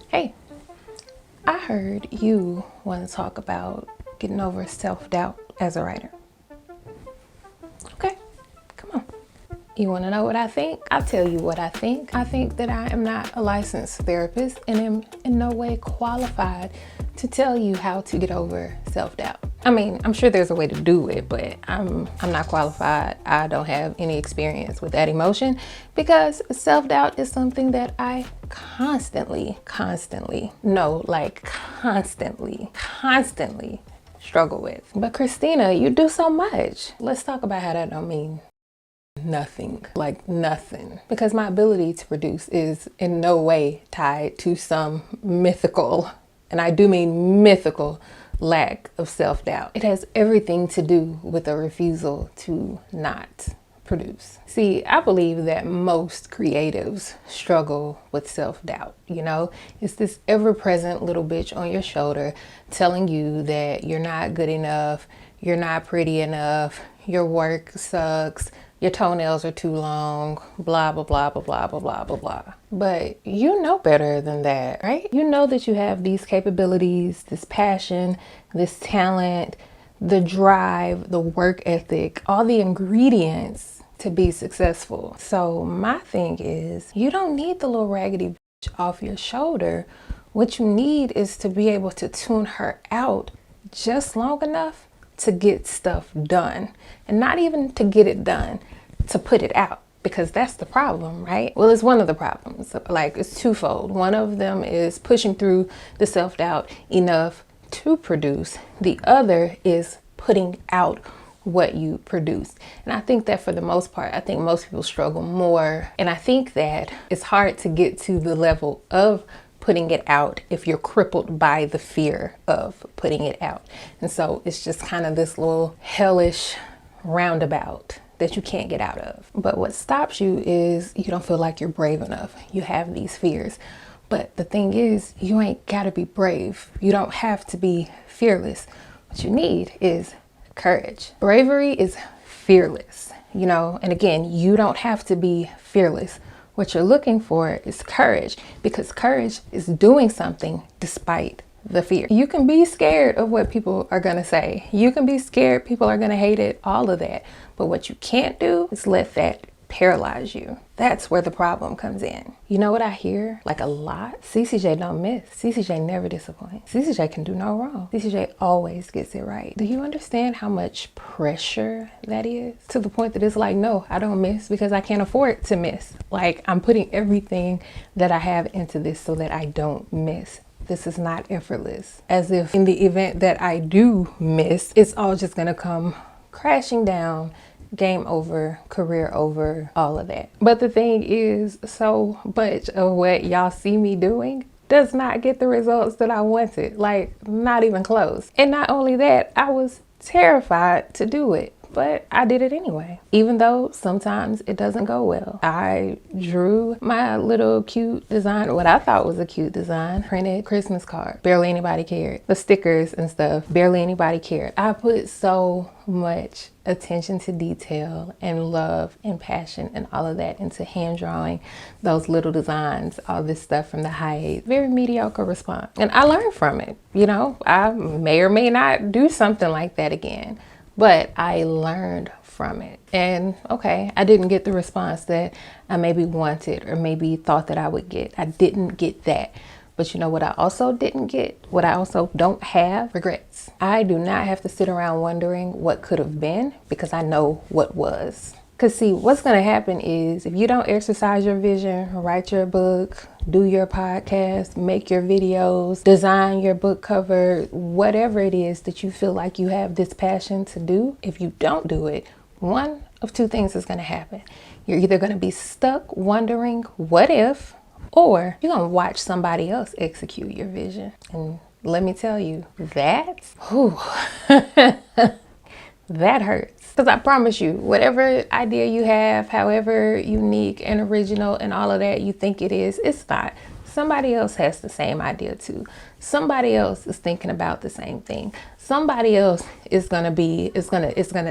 Hey, I heard you want to talk about getting over self-doubt as a writer. Okay, come on. You want to know what I think? I'll tell you what I think. I think that I am not a licensed therapist and am in no way qualified to tell you how to get over self-doubt. I mean, I'm sure there's a way to do it, but I'm not qualified. I don't have any experience with that emotion because self-doubt is something that I constantly struggle with. But Christina, you do so much. Let's talk about how that don't mean nothing, like nothing, because my ability to produce is in no way tied to some mythical, and I do mean mythical, lack of self-doubt. It has everything to do with a refusal to not produce. See, I believe that most creatives struggle with self-doubt. You know, it's this ever-present little bitch on your shoulder telling you that you're not good enough, you're not pretty enough, your work sucks, your toenails are too long, blah, blah, blah, blah, blah, blah, blah, blah, blah. But you know better than that, right? You know that you have these capabilities, this passion, this talent, the drive, the work ethic, all the ingredients to be successful. So my thing is, you don't need the little raggedy bitch off your shoulder. What you need is to be able to tune her out just long enough to get stuff done, and not even to get it done, to put it out, because that's the problem, right? Well, it's one of the problems. Like, it's twofold. One of them is pushing through the self-doubt enough to produce. The other is putting out what you produce. And I think that for the most part, I think most people struggle more. And I think that it's hard to get to the level of putting it out if you're crippled by the fear of putting it out. And so it's just kind of this little hellish roundabout that you can't get out of. But what stops you is you don't feel like you're brave enough. You have these fears. But the thing is, you ain't gotta be brave. You don't have to be fearless. What you need is courage. Bravery is fearless, you know, and again, you don't have to be fearless. What you're looking for is courage, because courage is doing something despite the fear. You can be scared of what people are going to say. You can be scared people are going to hate it, all of that. But what you can't do is let that paralyze you. That's where the problem comes in. You know what I hear like a lot? CCJ don't miss. CCJ never disappoints. CCJ can do no wrong. CCJ always gets it right. Do you understand how much pressure that is? To the point that it's like, no, I don't miss because I can't afford to miss. Like, I'm putting everything that I have into this so that I don't miss. This is not effortless. As if in the event that I do miss, it's all just gonna come crashing down. Game over, career over, all of that. But the thing is, so much of what y'all see me doing does not get the results that I wanted. Like, not even close. And not only that, I was terrified to do it, but I did it anyway. Even though sometimes it doesn't go well. I drew my little cute design, what I thought was a cute design, printed Christmas card. Barely anybody cared. The stickers and stuff, barely anybody cared. I put so much attention to detail and love and passion and all of that into hand drawing those little designs, all this stuff from the high, very mediocre response. And I learned from it. You know, I may or may not do something like that again, but I learned from it. And okay, I didn't get the response that I maybe wanted or maybe thought that I would get. I didn't get that. But you know what I also didn't get? What I also don't have? Regrets. I do not have to sit around wondering what could have been, because I know what was. Because see, what's going to happen is if you don't exercise your vision, write your book, do your podcast, make your videos, design your book cover, whatever it is that you feel like you have this passion to do, if you don't do it, one of two things is going to happen. You're either going to be stuck wondering what if, or you're going to watch somebody else execute your vision. And let me tell you, that hurts. Because I promise you, whatever idea you have, however unique and original and all of that you think it is, it's not. Somebody else has the same idea too. Somebody else is thinking about the same thing. Somebody else is gonna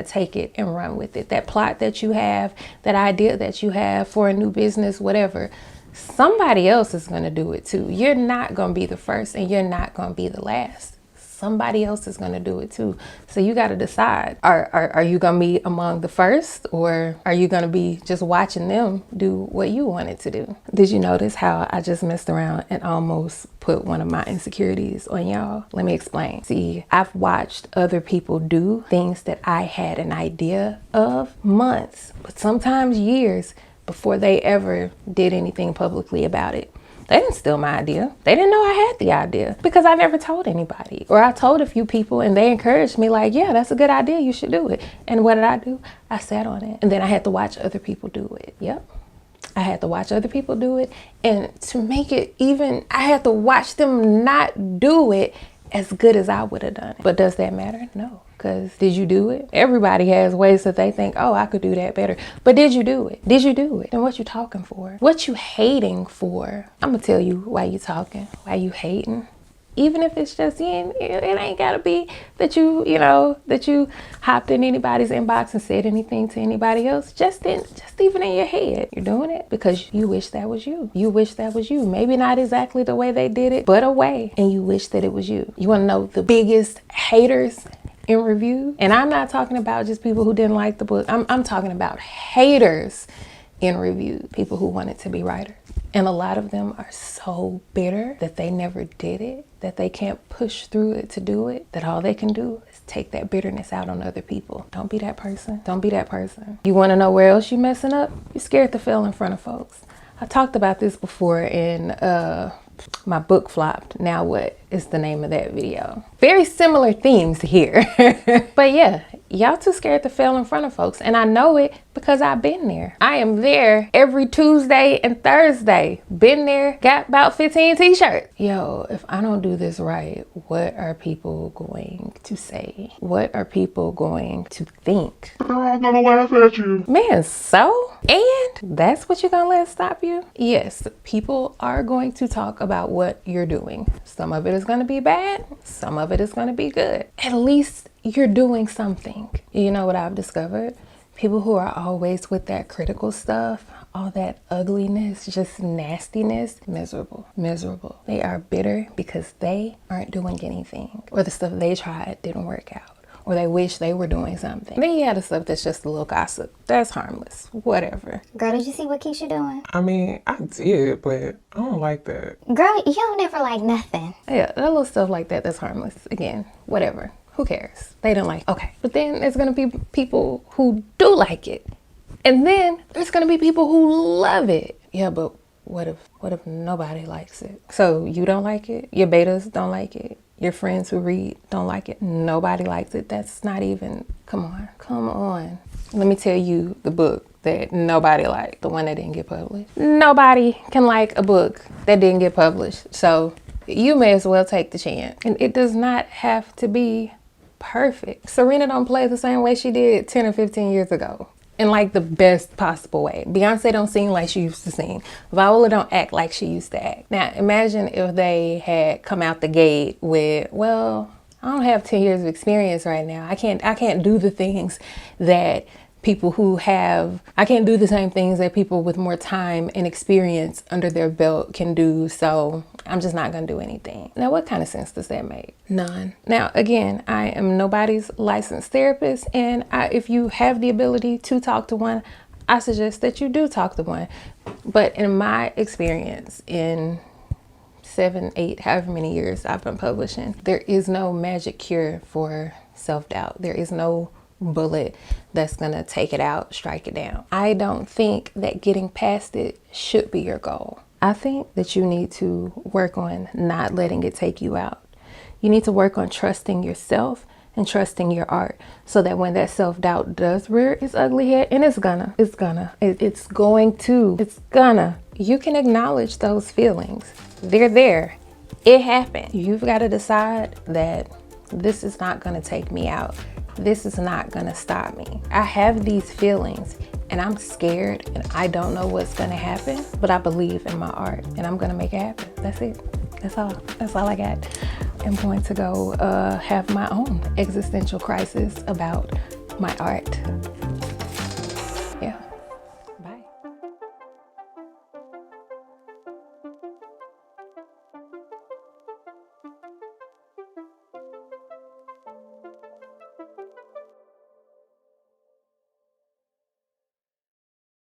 take it and run with it. That plot that you have, that idea that you have for a new business, whatever. somebody else is going to do it too. You're not going to be the first and you're not going to be the last. Somebody else is going to do it too. So you got to decide, are you going to be among the first, or are you going to be just watching them do what you wanted to do? Did you notice how I just messed around and almost put one of my insecurities on y'all? Let me explain. See, I've watched other people do things that I had an idea of months, but sometimes years before they ever did anything publicly about it. They didn't steal my idea. They didn't know I had the idea because I never told anybody. Or I told a few people and they encouraged me like, yeah, that's a good idea. You should do it. And what did I do? I sat on it. And then I had to watch other people do it. Yep. I had to watch other people do it. And to make it even, I had to watch them not do it as good as I would have done it. But does that matter? No. Because did you do it? Everybody has ways that they think, oh, I could do that better. But did you do it? Did you do it? Then what you talking for? What you hating for? I'm going to tell you why you talking, why you hating. Even if it's just, it ain't got to be that that you hopped in anybody's inbox and said anything to anybody else. Just even in your head. You're doing it because you wish that was you. You wish that was you. Maybe not exactly the way they did it, but a way. And you wish that it was you. You want to know the biggest haters in review? And I'm not talking about just people who didn't like the book. I'm talking about haters in review, people who wanted to be writers. And a lot of them are so bitter that they never did it, that they can't push through it to do it, that all they can do is take that bitterness out on other people. Don't be that person. Don't be that person. You want to know where else you messing up? You're scared to fail in front of folks. I talked about this before in my book flopped. Now what is the name of that video? Very similar themes here. But yeah, y'all too scared to fail in front of folks. And I know it because I've been there. I am there every Tuesday and Thursday. Been there, got about 15 t-shirts. Yo, if I don't do this right, what are people going to say? What are people going to think? I'm gonna laugh at you. Man, so? And that's what you're gonna let stop you? Yes, people are going to talk about what you're doing. Some of it is gonna be bad. Some of it is gonna be good. At least you're doing something. You know what I've discovered? People who are always with that critical stuff, all that ugliness, just nastiness, miserable. They are bitter because they aren't doing anything, or the stuff they tried didn't work out, or they wish they were doing something. Then you have the stuff that's just a little gossip. That's harmless, whatever. Girl, did you see what Keisha doing? I mean, I did, but I don't like that. Girl, you don't never like nothing. Yeah, that little stuff like that, that's harmless. Again, whatever. Who cares? They don't like it. Okay. But then there's going to be people who do like it. And then there's going to be people who love it. Yeah, but what if nobody likes it? So you don't like it? Your betas don't like it? Your friends who read don't like it? Nobody likes it? That's not even, come on. Let me tell you the book that nobody liked, the one that didn't get published. Nobody can like a book that didn't get published. So you may as well take the chance. And it does not have to be perfect. Serena don't play the same way she did 10 or 15 years ago. In like the best possible way. Beyonce don't sing like she used to sing. Viola don't act like she used to act. Now imagine if they had come out the gate with, well, I don't have 10 years of experience right now. I can't do the things that people who have, I can't do the same things that people with more time and experience under their belt can do. So I'm just not going to do anything. Now, what kind of sense does that make? None. Now, again, I am nobody's licensed therapist. And if you have the ability to talk to one, I suggest that you do talk to one. But in my experience, in 7, 8, however many years I've been publishing, there is no magic cure for self-doubt. There is no bullet that's gonna take it out, strike it down. I don't think that getting past it should be your goal. I think that you need to work on not letting it take you out. You need to work on trusting yourself and trusting your art, so that when that self-doubt does rear its ugly head, and it's gonna, you can acknowledge those feelings. They're there. It happened. You've got to decide that this is not gonna take me out. This is not gonna stop me. I have these feelings and I'm scared and I don't know what's gonna happen, but I believe in my art and I'm gonna make it happen. That's it. That's all I got. I'm going to go have my own existential crisis about my art.